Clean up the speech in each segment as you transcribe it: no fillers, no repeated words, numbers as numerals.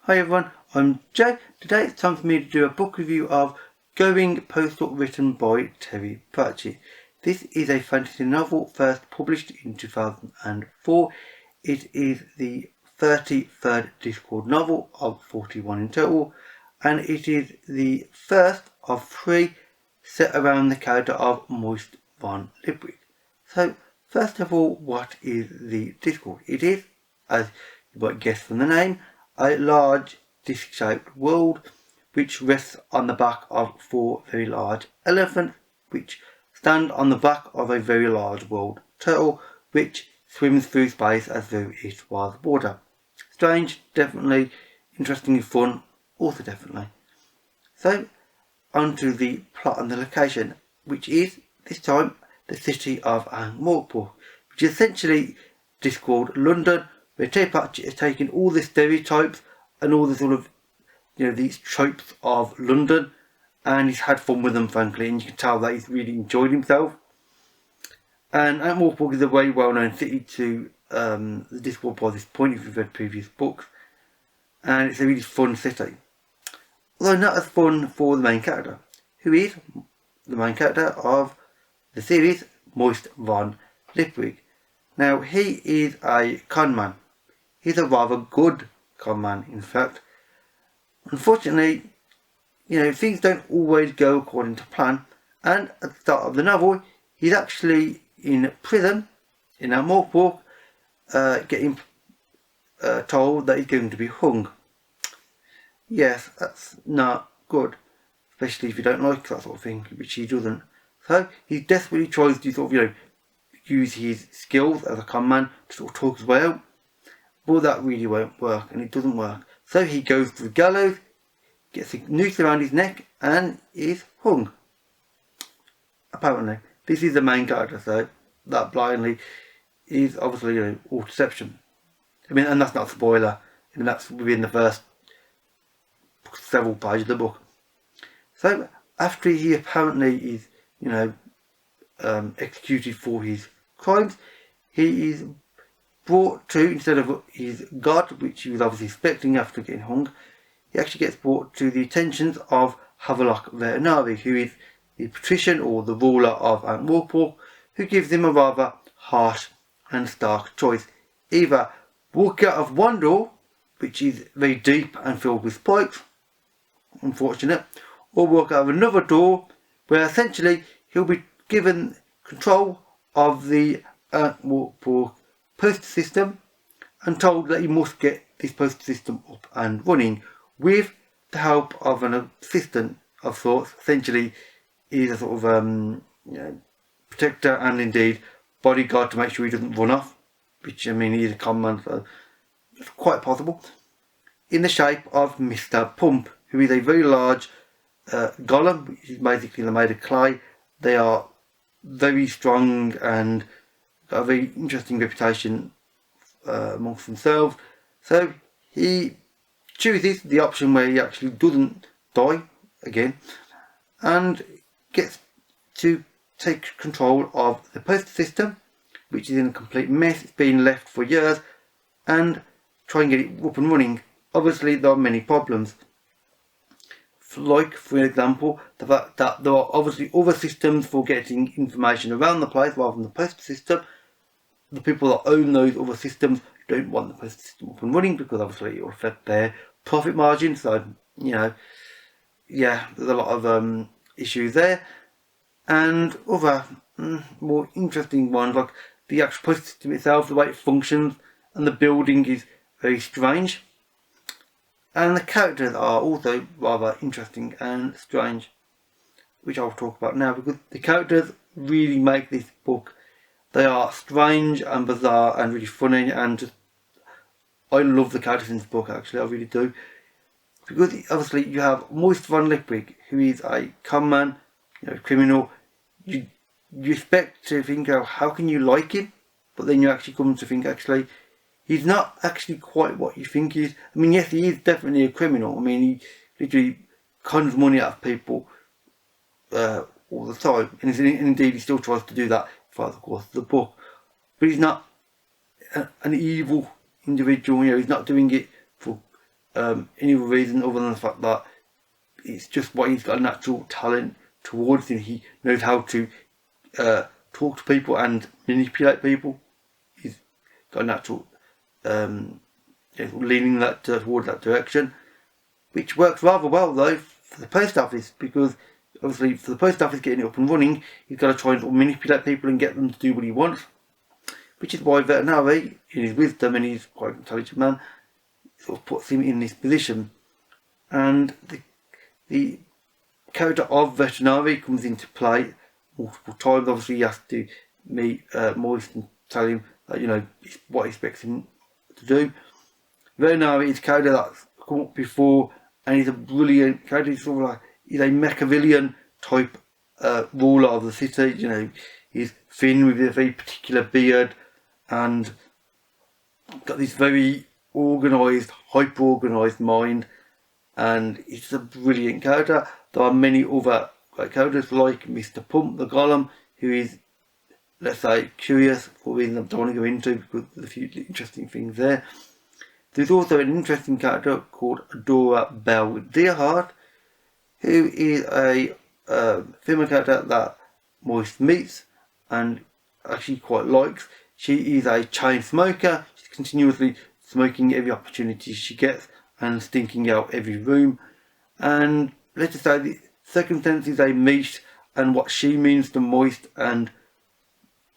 Hi everyone, I'm Joe. Today it's time for me to do a book review of Going Postal, written by Terry Pratchett. This is a fantasy novel first published in 2004. It is the 33rd Discord novel of 41 in total, and it is the first of 3 set around the character of Moist von Lipwig. So first of all, what is the Discord? It is, as you might guess from the name, a large disc-shaped world which rests on the back of 4 very large elephants which stand on the back of a very large world turtle which swims through space as though it was water. Strange, definitely. Interesting and fun, also definitely. So, onto the plot and the location, which is, this time, the city of Ankh-Morpork, which is essentially Discworld London, where Terry Pratchett has taken all the stereotypes and all the sort of, these tropes of London, and he's had fun with them, frankly, and you can tell that he's really enjoyed himself. And Ankh-Morpork is a very well-known city to the Discworld by this point, if you've read previous books, and it's a really fun city. Although not as fun for the main character, who is the main character of the series, Moist von Lipwig. Now, he is a con man. He's a rather good con man, in fact. Unfortunately, things don't always go according to plan, and at the start of the novel, he's actually in prison in Ankh-Morpork, getting told that he's going to be hung. Yes, that's not good, especially if you don't like that sort of thing, which he doesn't. So he desperately tries to sort of, use his skills as a con man to sort of talk his way out. But that really won't work, and it doesn't work. So he goes to the gallows, gets a noose around his neck, and is hung. Apparently. This is the main character, so that blindly is obviously all deception. And that's not a spoiler. That's within the first several pages of the book. So after he apparently is, executed for his crimes, he is brought to, instead of his god, which he was obviously expecting after getting hung, he actually gets brought to the attentions of Havelock Vetinari, who is the patrician or the ruler of Ankh-Morpork, who gives him a rather harsh and stark choice. Either walk out of one door, which is very deep and filled with spikes, unfortunate, or walk out of another door, where essentially he'll be given control of the Ankh-Morpork postal system and told that he must get this postal system up and running with the help of an assistant of sorts. Essentially, he's a sort of protector and indeed bodyguard to make sure he doesn't run off, which he's a con man, so it's quite possible, in the shape of Mr. Pump, who is a very large golem, which is basically made of clay. They are very strong and got a very interesting reputation amongst themselves. So he chooses the option where he actually doesn't die again and gets to take control of the postal system, which is in a complete mess. It's been left for years, and try and get it up and running. Obviously there are many problems, like for example the fact that there are obviously other systems for getting information around the place rather than the postal system. The people that own those other systems don't want the postal system up and running because obviously it will affect their profit margin. So there's a lot of issues there, and other more interesting ones like the actual postal system itself, the way it functions, and the building is very strange. And the characters are also rather interesting and strange, which I'll talk about now, because the characters really make this book. They are strange and bizarre and really funny, and just, I love the characters in this book, actually, I really do. Because obviously you have Moist von Lipwig, who is a con man, criminal. You expect to think, how can you like him? But then you actually come to think, actually, he's not actually quite what you think he is. Yes, he is definitely a criminal. He literally cons money out of people all the time. And indeed, he still tries to do that throughout the course of the book. But he's not an evil individual. He's not doing it for any other reason other than the fact that it's just what he's got a natural talent towards him. He knows how to talk to people and manipulate people. He's got a natural leaning towards that direction, which works rather well though for the post office, because obviously for the post office getting it up and running, he's got to try and manipulate people and get them to do what he wants, which is why Veterinary, in his wisdom, and he's quite an intelligent man, sort of puts him in this position. And the character of Veterinary comes into play multiple times. Obviously he has to meet Moist and tell him that, what he expects him to do. Veterinary is a character that's come up before, and he's a brilliant character. He's sort of like, he's a Machiavellian type ruler of the city. He's thin with a very particular beard and got this very organised, hyper-organised mind, and he's a brilliant character. There are many other great characters like Mr. Pump, the Golem, who is, let's say, curious for reasons I don't want to go into because there's a few interesting things there. There's also an interesting character called Adora Bell Deerheart, who is a female character that Moist meets and actually quite likes. She is a chain smoker. She's continuously smoking every opportunity she gets and stinking out every room. And let's just say the circumstances they meet and what she means to Moist and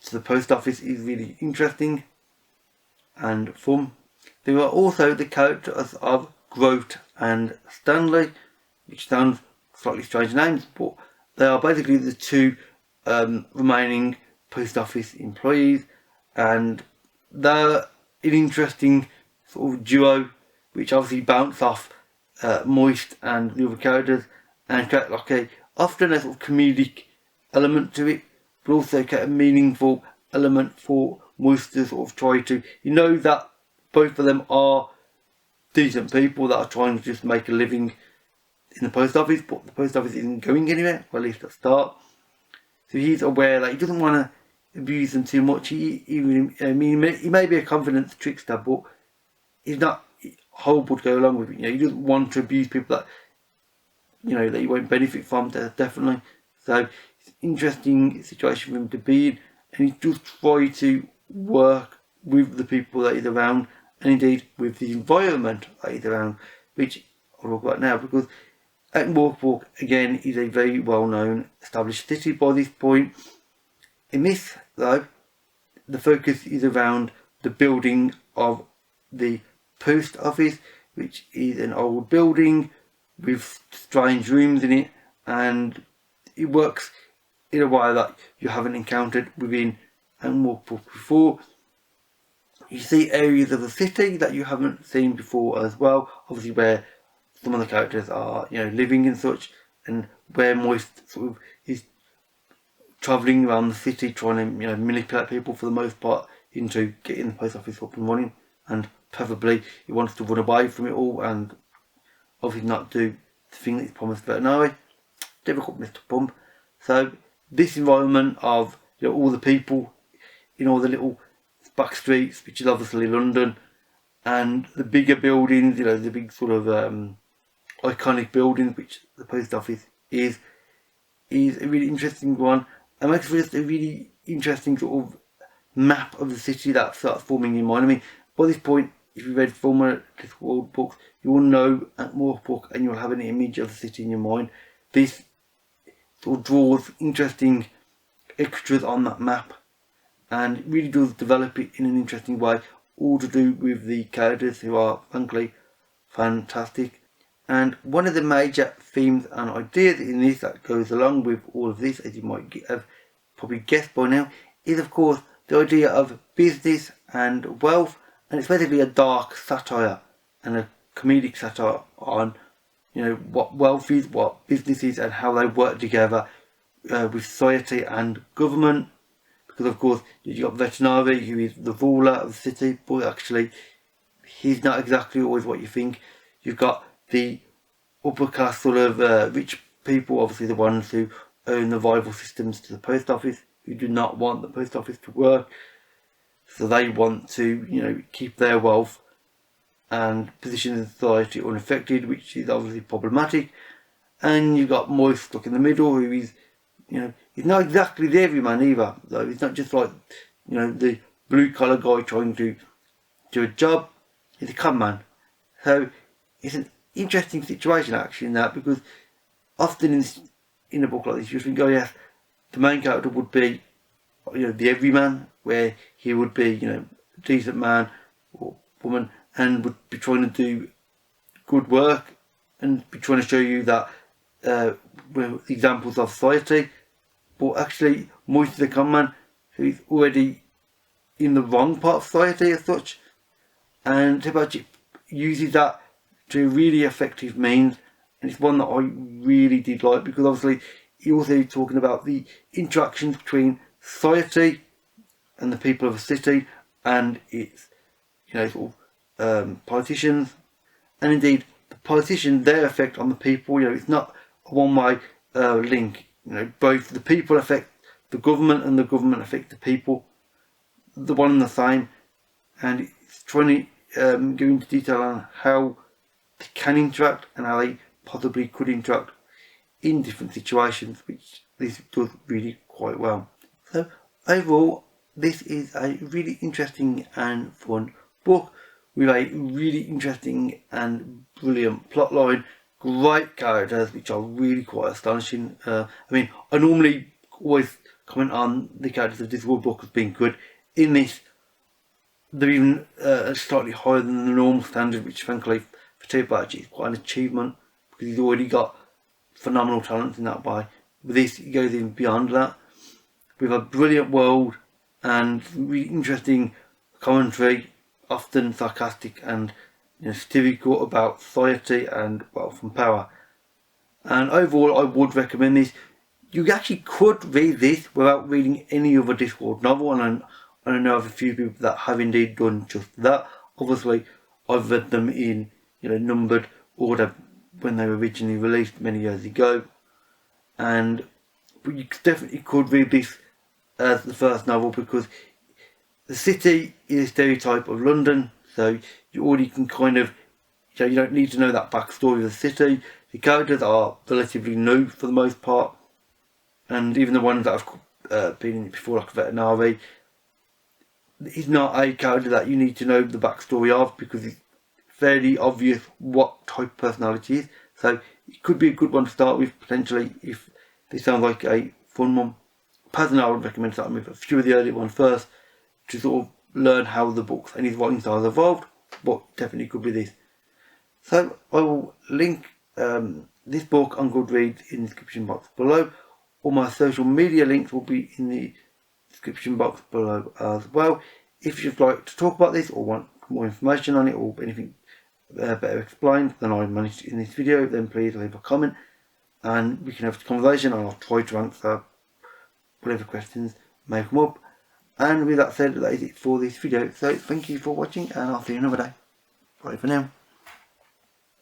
to the post office is really interesting and fun. There are also the characters of Grote and Stanley, which sounds slightly strange names, but they are basically the two remaining post office employees, and they're an interesting sort of duo which obviously bounce off Moist and the other characters and create like often a sort of comedic element to it, but also create a meaningful element for Moist to sort of try to, that both of them are decent people that are trying to just make a living in the post office, but the post office isn't going anywhere, or at least at the start. So he's aware that he doesn't want to abuse them too much. He may be a confident trickster, but he's not horrible to go along with it. He doesn't want to abuse people that that he won't benefit from, definitely. So it's an interesting situation for him to be in, and he does try to work with the people that he's around, and indeed with the environment that he's around, which I'll talk about now, because Ankh-Morpork again is a very well known established city by this point. In this though, the focus is around the building of the post office, which is an old building with strange rooms in it, and it works in a way that you haven't encountered within Ankh-Morpork before. You see areas of the city that you haven't seen before as well, obviously where some of the characters are living and such, and where Moist sort of is travelling around the city trying to manipulate people for the most part into getting the post office up and running, and preferably he wants to run away from it all and obviously not do the thing that he's promised Veterinary. Difficult Mr. Pump. So this environment of all the people in all the little back streets, which is obviously London, and the bigger buildings, the big sort of iconic buildings, which the post office is a really interesting one, and makes for just a really interesting sort of map of the city that starts forming in mind. I mean, by this point, if you've read former World books, you will know Ankh-Morpork and you'll have an image of the city in your mind. This sort of draws interesting extras on that map, and it really does develop it in an interesting way, all to do with the characters who are frankly fantastic. And one of the major themes and ideas in this that goes along with all of this, as you might have probably guessed by now, is of course the idea of business and wealth, and it's basically a dark satire and a comedic satire on what wealth is, what business is, and how they work together with society and government. Because of course you've got Veterinary, who is the ruler of the city, but actually he's not exactly always what you think. You've got the upper class sort of rich people, obviously the ones who own the rival systems to the post office, who do not want the post office to work, so they want to keep their wealth, and positions in society unaffected, which is obviously problematic. And you've got Moist stuck in the middle, who is, he's not exactly the everyman either. Though he's not just like, the blue collar guy trying to do a job. He's a con man. So it's an interesting situation actually in that, because often in a book like this you just think, oh yes, the main character would be, the everyman, where he would be, a decent man or woman, and would be trying to do good work and be trying to show you that we're examples of society. But actually, Moist is a con man who's already in the wrong part of society as such, and Pratchett uses that to a really effective means, and it's one that I really did like, because obviously he also talking about the interactions between society and the people of a city and its politicians, and indeed the politicians, their effect on the people. It's not a one-way link. Both the people affect the government and the government affect the people, the one and the same, and it's trying to go into detail on how they can interact and how they possibly could interact in different situations, which this does really quite well. So overall, this is a really interesting and fun book with a really interesting and brilliant plotline, great characters which are really quite astonishing. I normally always comment on the characters of this book as being good. In this, they're even slightly higher than the normal standard, which frankly for Pratchett is quite an achievement, because he's already got phenomenal talent in that way. With this, he goes even beyond that, with a brilliant world and really interesting commentary, often sarcastic and satirical, about society and wealth and power. And overall, I would recommend this. You actually could read this without reading any other Discworld novel, and I know of a few people that have indeed done just that. Obviously, I've read them in numbered order when they were originally released many years ago, but you definitely could read this as the first novel, because the city is a stereotype of London, so you already can kind of, you don't need to know that backstory of the city. The characters are relatively new for the most part, and even the ones that have been in it before, like Veterinary, he's not a character that you need to know the backstory of, because it's fairly obvious what type of personality he is. So it could be a good one to start with, potentially, if this sounds like a fun one. Personally, I would recommend starting with a few of the early ones first, to sort of learn how the books and his writing style has evolved, but definitely could be this. So I will link this book on Goodreads in the description box below. All my social media links will be in the description box below as well. If you'd like to talk about this or want more information on it, or anything better explained than I managed in this video, then please leave a comment and we can have a conversation, and I'll try to answer whatever questions may come up. And with that said, that is it for this video. So thank you for watching, and I'll see you another day. Bye for now.